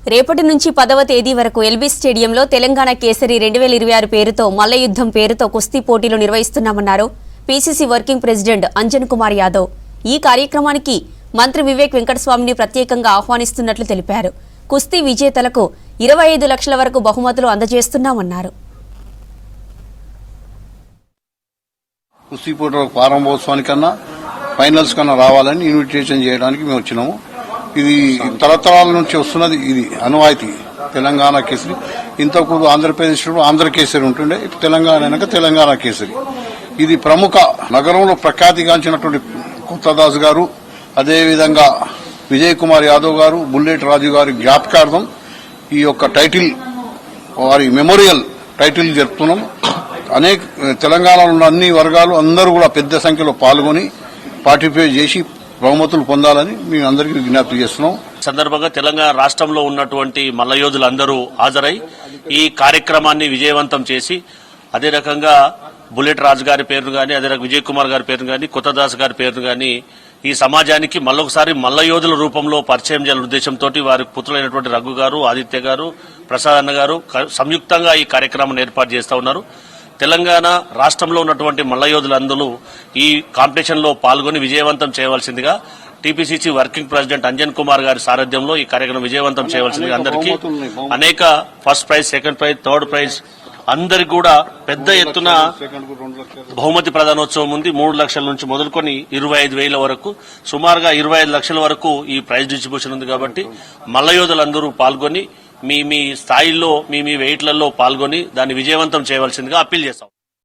రేపటి నుంచి 10వ తేదీ వరకు ఎల్బీ స్టేడియంలో తెలంగాణ కేసరి 2026 పేరుతో మల్లయుద్ధం పేరుతో కుస్తీ పోటీలు నిర్వహిస్తున్నామన్నారు PCC working president Anjan Kumar Yadav. ఈ కార్యక్రమానికి మంత్రి వివేక్ వెంకటస్వామిని ప్రత్యేకంగా ఆహ్వానిస్తున్నట్లు తెలిపారు. కుస్తీ విజేతలకు 25 లక్షల వరకు బహుమతులు అందజేస్తున్నామన్నారు. కుస్తీ పోటీల ప్రారంభోత్సవానికన్నా ఫైనల్స్ కన్నా రావాలని ఇన్విటేషన్ చేయడానికి మేము వచ్చినాము. ఇది తరతరాల నుంచి వస్తున్నది. ఇది అనువాయితీ తెలంగాణ కేసరి. ఇంతకు ఆంధ్రప్రదేశ్లో ఆంధ్ర కేసరి ఉంటుండే, తెలంగాణ అయినాక తెలంగాణ కేసరి. ఇది ప్రముఖ నగరంలో ప్రఖ్యాతిగాంచినటువంటి కొత్తదాస్ గారు, అదేవిధంగా విజయ్ కుమార్ యాదవ్ గారు, బుల్లెట్ రాజు గారి జ్ఞాపకార్థం ఈ యొక్క టైటిల్, వారి మెమోరియల్ టైటిల్ జరుపుతున్నాం. అనేక తెలంగాణలో ఉన్న అన్ని వర్గాలు అందరూ కూడా పెద్ద సంఖ్యలో పాల్గొని పార్టిసిపేట్ చేసి బహుమతులు పొందాలని మేము అందరికీ విజ్ఞప్తి చేస్తున్నాం. సందర్భంగా తెలంగాణ రాష్ట్రంలో ఉన్నటువంటి మల్లయోధులందరూ హాజరై ఈ కార్యక్రమాన్ని విజయవంతం చేసి, అదే రకంగా బుల్లెట్ రాజు గారి పేరును గాని, అదే రకంగా విజయ్ కుమార్ గారి పేరును గాని, కొత్తదాస్ గారి పేరును గాని ఈ సమాజానికి మళ్ళొకసారి మల్లయోధుల రూపంలో పరిచయం చేయాలనే ఉద్దేశంతో వారి పుత్రులైనటువంటి రఘు గారు, ఆదిత్య గారు, ప్రసాద్ అన్న గారు సంయుక్తంగా ఈ కార్యక్రమాన్ని ఏర్పాటు చేస్తా ఉన్నారు. తెలంగాణ రాష్ట్రంలో ఉన్నటువంటి మల్లయోధులందరూ ఈ కాంపిటీషన్ లో పాల్గొని విజయవంతం చేయవలసిందిగా TPCC working president Anjan Kumar గారి సారథ్యంలో ఈ కార్యక్రమం విజయవంతం చేయవలసిందిగా అందరికీ అనేక first prize, second prize, third prize అందరికి కూడా పెద్ద ఎత్తున బహుమతి ప్రదానోత్సవం ఉంది. 3 లక్షల నుంచి మొదలుకొని 25,000 వరకు, సుమారుగా 25 లక్షల వరకు ఈ ప్రైజ్ డిస్ట్రిబ్యూషన్ ఉంది. కాబట్టి మల్లయోధులందరూ పాల్గొని మీ స్థాయిల్లో మీ వెయిట్లలో పాల్గొని దాన్ని విజయవంతం చేయవలసిందిగా అప్పీల్ చేస్తాం.